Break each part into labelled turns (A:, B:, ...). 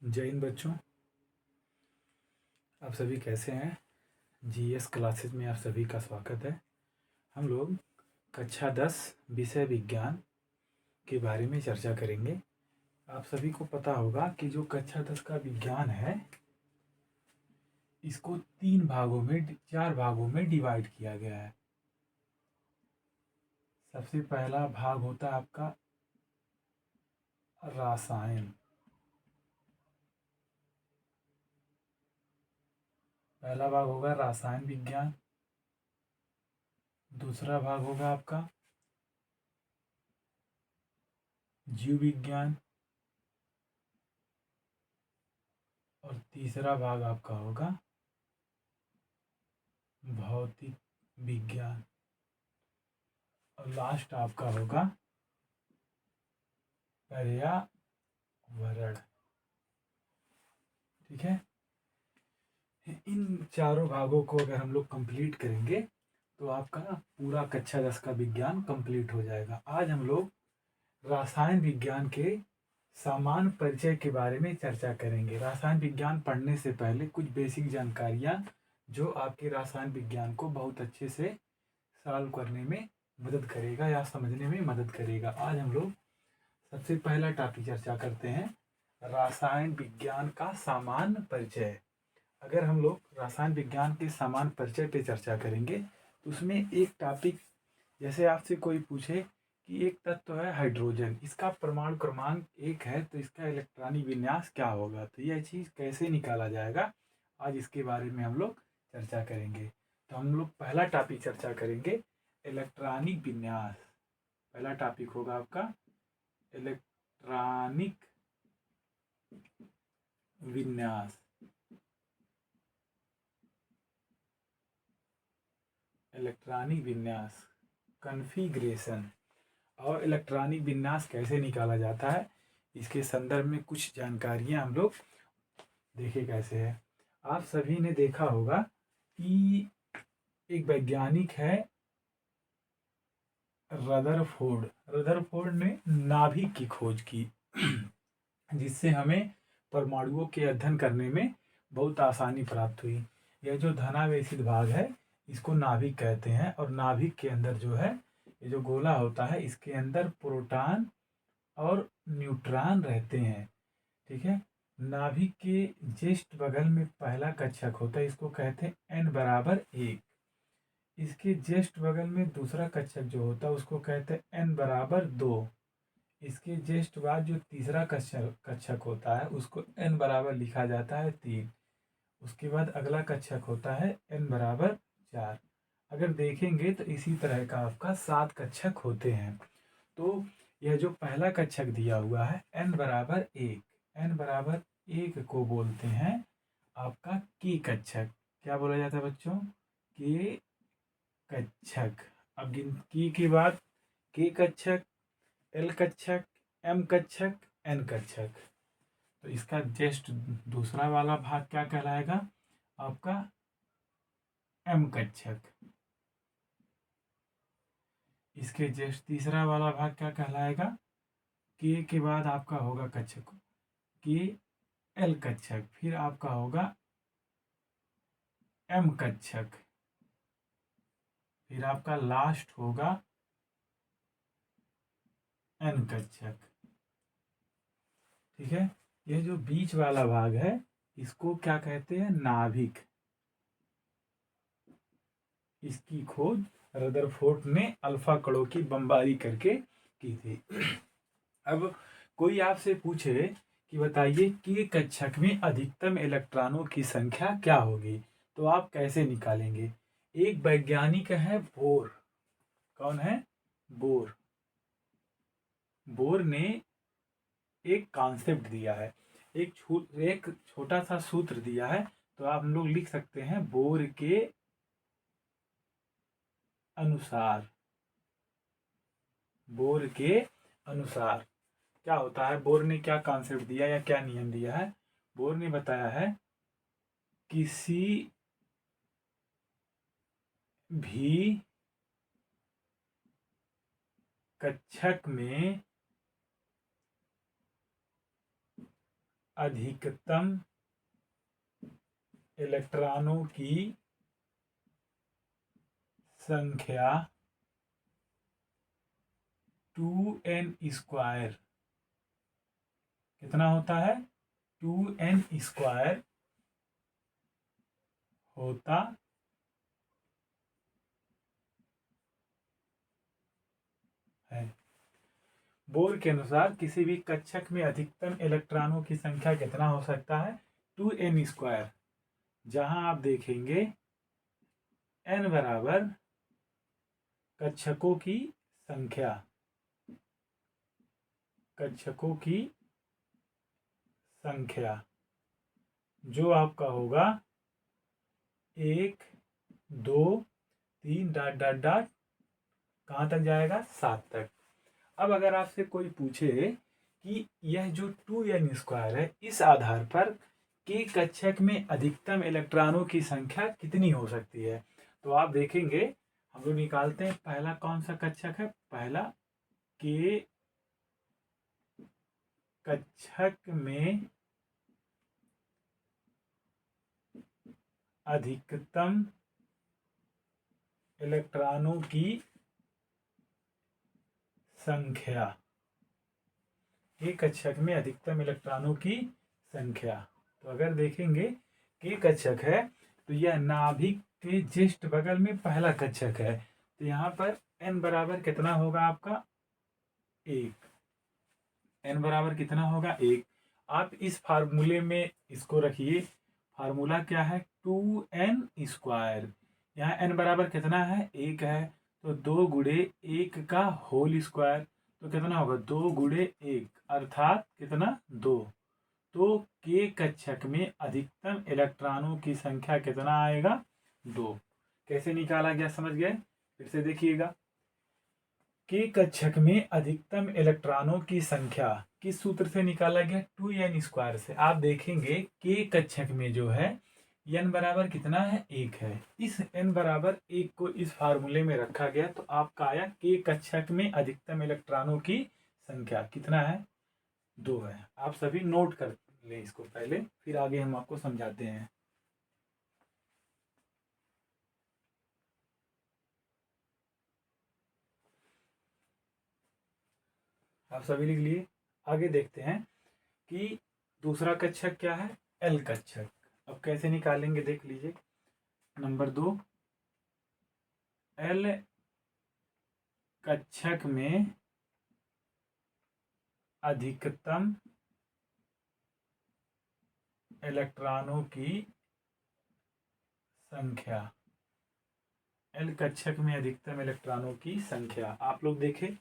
A: जय हिंद बच्चों। आप सभी कैसे हैं? जीएस क्लासेस में आप सभी का स्वागत है। हम लोग कक्षा 10 विषय विज्ञान के बारे में चर्चा करेंगे। आप सभी को पता होगा कि जो कक्षा 10 का विज्ञान है इसको 4 भागों में डिवाइड किया गया है। सबसे पहला भाग होता है आपका रसायन। पहला भाग होगा रसायन विज्ञान। दूसरा भाग होगा आपका जीव विज्ञान। और तीसरा भाग आपका होगा भौतिक विज्ञान। और लास्ट आपका होगा पर्यावरण। ठीक है, इन चारों भागों को अगर हम लोग कंप्लीट करेंगे तो आपका पूरा कक्षा 10 का विज्ञान कंप्लीट हो जाएगा। आज हम लोग रसायन विज्ञान के सामान्य परिचय के बारे में चर्चा करेंगे। रसायन विज्ञान पढ़ने से पहले कुछ बेसिक जानकारियाँ जो आपके रसायन विज्ञान को बहुत अच्छे से सॉल्व करने में मदद करेगा या समझने में मदद करेगा। आज हम लोग सबसे पहला टॉपिक चर्चा करते हैं रसायन विज्ञान का सामान्य परिचय। अगर हम लोग रसायन विज्ञान के सामान्य परिचय पे चर्चा करेंगे तो उसमें एक टॉपिक, जैसे आपसे कोई पूछे कि एक तत्व है हाइड्रोजन, इसका परमाणु क्रमांक 1 है तो इसका इलेक्ट्रॉनिक विन्यास क्या होगा, तो यह चीज़ कैसे निकाला जाएगा, आज इसके बारे में हम लोग चर्चा करेंगे। तो हम लोग पहला टॉपिक चर्चा करेंगे इलेक्ट्रॉनिक विन्यास। पहला टॉपिक होगा आपका इलेक्ट्रॉनिक विन्यास। इलेक्ट्रॉनिक विन्यास कॉन्फ़िगरेशन। और इलेक्ट्रॉनिक विन्यास कैसे निकाला जाता है इसके संदर्भ में कुछ जानकारियाँ हम लोग देखें कैसे है। आप सभी ने देखा होगा कि एक वैज्ञानिक है रदरफोर्ड। रदरफोर्ड ने नाभिक की खोज की जिससे हमें परमाणुओं के अध्ययन करने में बहुत आसानी प्राप्त हुई। यह जो धनावेशित भाग है इसको नाभिक कहते हैं। और नाभिक के अंदर जो है ये जो गोला होता है इसके अंदर प्रोटॉन और न्यूट्रॉन रहते हैं। ठीक है, नाभिक के जस्ट बगल में पहला कक्षक होता है, इसको कहते हैं n=1। इसके जस्ट बगल में दूसरा कक्षक जो होता है उसको कहते हैं n=2। इसके जस्ट बाद जो तीसरा कक्षक होता है उसको n बराबर लिखा जाता है 3। उसके बाद अगला कक्षक होता है n=4। अगर देखेंगे तो इसी तरह का आपका 7 कक्षक होते हैं। तो यह जो पहला कक्षक दिया हुआ है n=1, n=1 को बोलते हैं आपका की कक्षक। क्या बोला जाता है बच्चों? के कक्षक। अब की के बाद के कक्षक, एल कक्षक, एम कक्षक, एन कक्षक। तो इसका जस्ट दूसरा वाला भाग क्या कहलाएगा? आपका एम कक्षक। इसके जस्ट तीसरा वाला भाग क्या कहलाएगा? के बाद आपका होगा कक्षक के एल कक्षक, फिर आपका होगा एम कक्षक, फिर आपका लास्ट होगा एन कक्षक। ठीक है, यह जो बीच वाला भाग है इसको क्या कहते हैं? नाभिक। इसकी खोज रदरफोर्ड ने अल्फा कणों की बमबारी करके की थी। अब कोई आपसे पूछे कि बताइए कि कक्षक में अधिकतम इलेक्ट्रॉनों की संख्या क्या होगी, तो आप कैसे निकालेंगे? एक वैज्ञानिक है बोर। कौन है? बोर। बोर ने एक कॉन्सेप्ट दिया है, एक छोटा सा सूत्र दिया है। तो आप हम लोग लिख सकते हैं बोर के अनुसार। बोर के अनुसार क्या होता है? बोर ने क्या कॉन्सेप्ट दिया या क्या नियम दिया है? बोर ने बताया है किसी भी कक्षक में अधिकतम इलेक्ट्रॉनों की संख्या 2n²। कितना होता है? 2n² होता है। बोर के अनुसार किसी भी कक्षक में अधिकतम इलेक्ट्रॉनों की संख्या कितना हो सकता है? 2n²। जहां आप देखेंगे n बराबर कक्षकों की संख्या, कक्षकों की संख्या जो आपका होगा 1 2 3 डॉट डॉट डॉट कहाँ तक जाएगा? 7 तक। अब अगर आपसे कोई पूछे कि यह जो 2n² है, इस आधार पर के कक्षक में अधिकतम इलेक्ट्रॉनों की संख्या कितनी हो सकती है, तो आप देखेंगे हम लोग निकालते हैं। पहला कौन सा कक्षक है? पहला के कक्षक में अधिकतम इलेक्ट्रॉनों की संख्या, के कक्षक में अधिकतम इलेक्ट्रॉनों की संख्या। तो अगर देखेंगे के कक्षक है तो यह नाभिक के जस्ट बगल में पहला कक्षक है, तो यहाँ पर n बराबर कितना होगा आपका? 1। n बराबर कितना होगा? 1। आप इस फार्मूले में इसको रखिए। फार्मूला क्या है? 2n²। यहाँ n बराबर कितना है? 1 है, तो 2 गुणे 1 का होल स्क्वायर, तो कितना होगा? 2 गुणे 1 अर्थात कितना? 2। तो के कक्षक में अधिकतम इलेक्ट्रॉनों की संख्या कितना आएगा? 2। कैसे निकाला गया समझ गए? फिर से देखिएगा। के कक्षक में अधिकतम इलेक्ट्रॉनों की संख्या किस सूत्र से निकाला गया? 2n² से। आप देखेंगे के कक्षक में जो है n बराबर कितना है? 1 है। इस n बराबर 1 को इस फार्मूले में रखा गया, तो आपका आया के कक्षक में अधिकतम इलेक्ट्रॉनों की संख्या कितना है? 2 है। आप सभी नोट कर ले इसको पहले, फिर आगे हम आपको समझाते हैं। आप सभी लिख लिए। आगे देखते हैं कि दूसरा कक्षक क्या है? एल कक्षक। अब कैसे निकालेंगे देख लीजिए। नंबर 2, एल कक्षक में अधिकतम इलेक्ट्रॉनों की संख्या। एल कक्षक में अधिकतम इलेक्ट्रॉनों की संख्या आप लोग देखें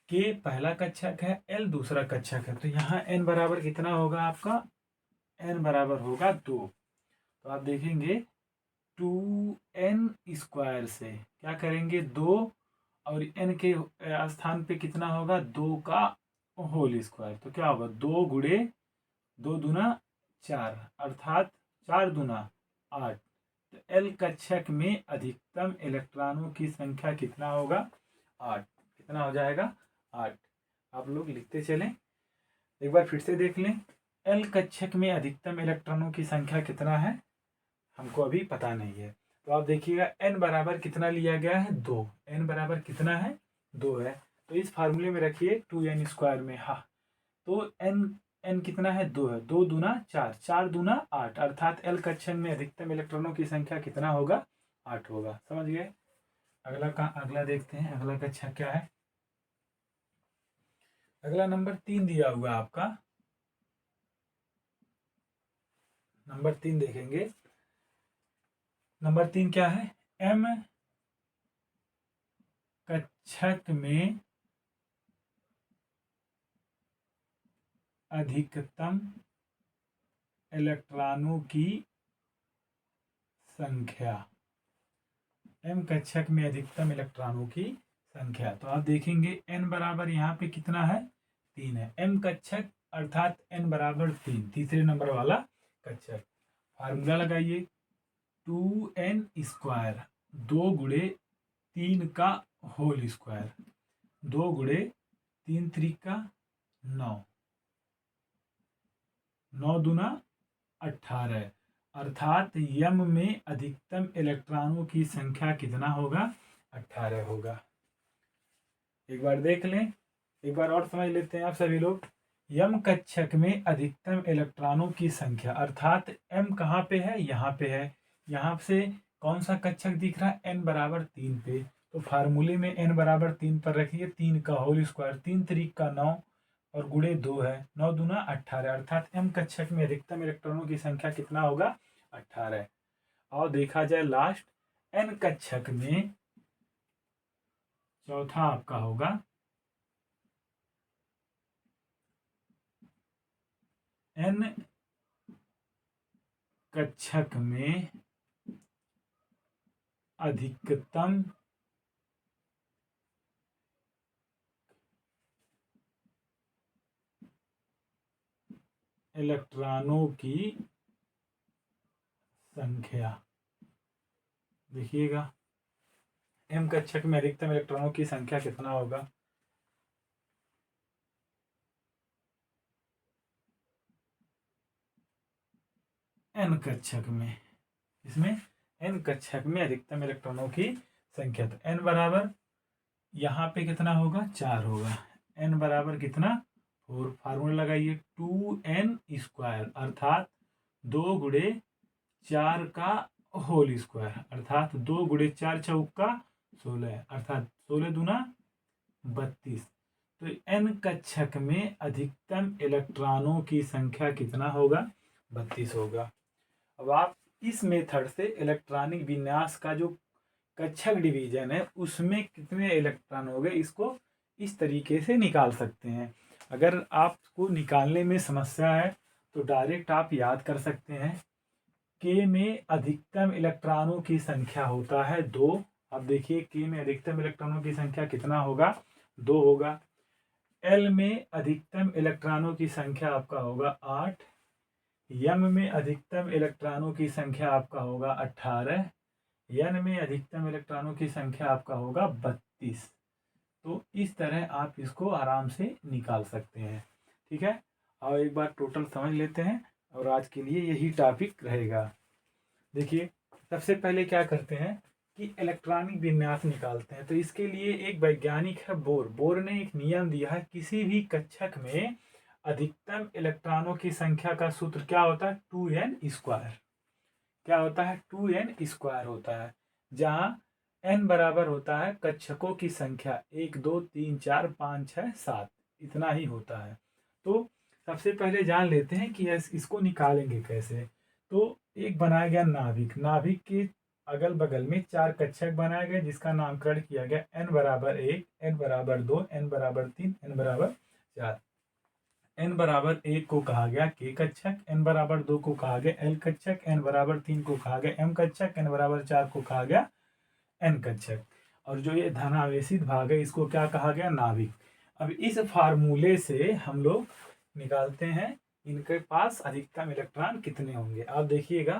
A: कि पहला कक्षक है, एल दूसरा कक्षक है, तो यहाँ n बराबर कितना होगा आपका? n बराबर होगा 2। तो आप देखेंगे 2n² से क्या करेंगे? 2 और n के स्थान पे कितना होगा? 2 का होल स्क्वायर, तो क्या होगा? 2 गुणे 2 दूना 4 अर्थात 4 दूना 8। तो एल कक्षक में अधिकतम इलेक्ट्रॉनों की संख्या कितना होगा? 8। कितना हो जाएगा? 8। आप लोग लिखते चलें। एक बार फिर से देख लें। एल कक्षक में अधिकतम इलेक्ट्रॉनों की संख्या कितना है? हमको अभी पता नहीं है, तो आप देखिएगा n बराबर कितना लिया गया है? 2। n बराबर कितना है? 2 है। तो इस फार्मूले में रखिए 2n² में। हाँ, तो n कितना है? 2 है। 2 दूना 4, 4 दूना 8 अर्थात एल कक्षक में अधिकतम इलेक्ट्रॉनों की संख्या कितना होगा? 8 होगा। समझ गए? अगला देखते हैं। अगला कक्षक क्या है? अगला नंबर 3 दिया हुआ आपका। नंबर 3 देखेंगे। नंबर 3 क्या है? m कक्षक में अधिकतम इलेक्ट्रॉनों की संख्या। m कक्षक में अधिकतम इलेक्ट्रॉनों की संख्या, तो आप देखेंगे n बराबर यहाँ पे कितना है? 3 है। m कक्षक अर्थात n बराबर 3, तीसरे नंबर वाला कक्षक। फार्मूला लगाइए 2n², 2 गुणे 3 का होल स्क्वायर, 2 गुणे 3 3 का 9 9 दूना 18, अर्थात यम में अधिकतम इलेक्ट्रॉनों की संख्या कितना होगा? 18 होगा। एक बार देख लें, एक बार और समझ लेते हैं आप सभी लोग। यम कक्षक में अधिकतम इलेक्ट्रॉनों की संख्या, अर्थात एम कहाँ पे है? यहाँ पे है। यहाँ से कौन सा कक्षक दिख रहा है? n बराबर 3 पे। तो फार्मूले में n बराबर 3 पर रखिए, 3 का होल स्क्वायर, 3 3 का 9 और गुणे 2 है, 9 दूना 18, अर्थात m कक्षक में अधिकतम इलेक्ट्रॉनों की संख्या कितना होगा? 18। और देखा जाए लास्ट n कक्षक में चौथा आपका होगा n कक्षक में अधिकतम इलेक्ट्रॉनों की संख्या। देखिएगा m कक्षक में अधिकतम इलेक्ट्रॉनों की संख्या कितना होगा? n कक्षक में, इसमें n कक्षक में अधिकतम इलेक्ट्रॉनों की संख्या, तो n बराबर यहाँ पे कितना होगा? 4 होगा। n बराबर कितना? 4। फार्मूला लगाइए, 2n स्क्वायर, अर्थात 2 गुणे 4 का होल स्क्वायर, अर्थात 2 गुणे 4 चौका 16, अर्थात 16 दूना 32। तो n कक्षक में अधिकतम इलेक्ट्रॉनों की संख्या कितना होगा? 32 होगा। अब आप इस मेथड से इलेक्ट्रॉनिक विन्यास का जो कक्षक डिवीजन है उसमें कितने इलेक्ट्रॉन हो गए, इसको इस तरीके से निकाल सकते हैं। अगर आपको निकालने में समस्या है तो डायरेक्ट आप याद कर सकते हैं। के में अधिकतम इलेक्ट्रॉनों की संख्या होता है 2। अब देखिए के में अधिकतम इलेक्ट्रॉनों की संख्या कितना होगा? 2 होगा। एल में अधिकतम इलेक्ट्रॉनों की संख्या आपका होगा 8। यम में अधिकतम इलेक्ट्रॉनों की संख्या आपका होगा 18। एन में अधिकतम इलेक्ट्रॉनों की संख्या आपका होगा 32। तो इस तरह आप इसको आराम से निकाल सकते हैं। ठीक है, और एक बार टोटल समझ लेते हैं और आज के लिए यही टॉपिक रहेगा। देखिए सबसे पहले क्या करते हैं कि इलेक्ट्रॉनिक विन्यास निकालते हैं। तो इसके लिए एक वैज्ञानिक है बोर। बोर ने एक नियम दिया है, किसी भी कक्षक में अधिकतम इलेक्ट्रॉनों की संख्या का सूत्र क्या होता है? 2n square. क्या होता है? 2n स्क्वायर होता है, जहां n बराबर होता है कक्षकों की संख्या, 1 2 3 4 5 6 7, इतना ही होता है। तो सबसे पहले जान लेते हैं कि इसको निकालेंगे कैसे। तो एक बनाया गया नाभिक, नाभिक के अगल बगल में 4 कक्षक बनाए गए जिसका नामकरण किया गया n बराबर 1, n बराबर 2, n बराबर 3, n बराबर 4। n बराबर 1 को कहा गया k कक्षक, n बराबर 2 को कहा गया l कक्षक, n बराबर 3 को कहा गया m कक्षक, n बराबर 4 को कहा गया n कक्षक। और जो ये धनावेशित भाग है इसको क्या कहा गया? नाभिक। अब इस फार्मूले से हम लोग निकालते हैं इनके पास अधिकतम इलेक्ट्रॉन कितने होंगे। आप देखिएगा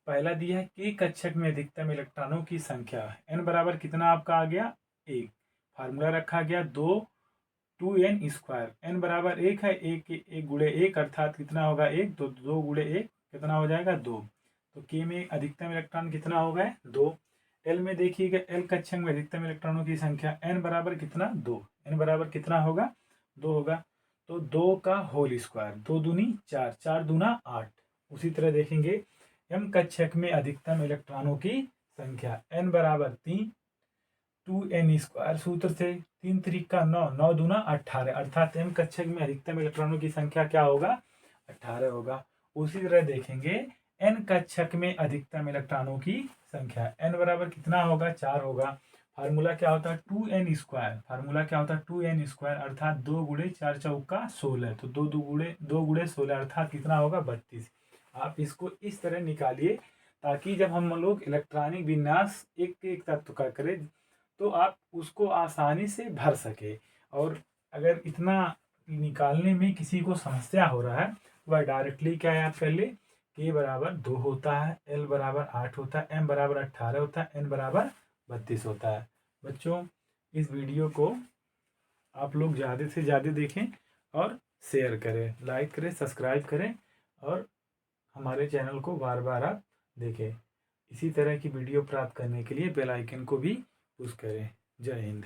A: पहला दिया है k कक्षक में अधिकतम इलेक्ट्रॉनों की संख्या, n बराबर कितना आपका आ गया? 1। फार्मूला रखा गया 2n स्क्वायर, n बराबर 1 है, 1 गुणे 1 अर्थात कितना होगा? 1। तो 2 गुणे 1 कितना हो जाएगा? 2। तो k में अधिकतम इलेक्ट्रॉन कितना हो गए? 2। l में देखिएगा l कक्षक में अधिकतम इलेक्ट्रॉनों की संख्या n बराबर कितना? 2। n बराबर कितना होगा? 2 होगा। तो 2 का होल स्क्वायर, 2 दूनी 4, 4 दूना 8। उसी तरह देखेंगे m कक्षक में अधिकतम इलेक्ट्रॉनों की संख्या, n बराबर 3, 2n स्क्वायर सूत्र से, 3 3 का 9, 9 दूना 18, अर्थात m कक्षक में अधिकतम इलेक्ट्रॉनों की संख्या क्या होगा? 18 होगा। उसी तरह देखेंगे n कक्षक में अधिकतम इलेक्ट्रॉनों की संख्या, n बराबर कितना होगा? 4 होगा। फार्मूला क्या होता है? 2n square. फार्मूला क्या होता है? 2n स्क्वायर, अर्थात 2 गुणे 4 चौका 16, तो 2 गुणे 16 अर्थात कितना होगा? 32। आप इसको इस तरह निकालिए ताकि जब हम लोग इलेक्ट्रॉनिक विन्यास एक एक तत्व का करें तो आप उसको आसानी से भर सके। और अगर इतना निकालने में किसी को समस्या हो रहा है तो वह डायरेक्टली क्या याद कर ले? k बराबर 2 होता है, l बराबर 8 होता है, m बराबर 18 होता है, n बराबर 32 होता है। बच्चों इस वीडियो को आप लोग ज़्यादा से ज़्यादा देखें और शेयर करें, लाइक करें, सब्सक्राइब करें और हमारे चैनल को बार बार आप देखें। इसी तरह की वीडियो प्राप्त करने के लिए बेल आइकन को भी पुश करें। जय हिंद।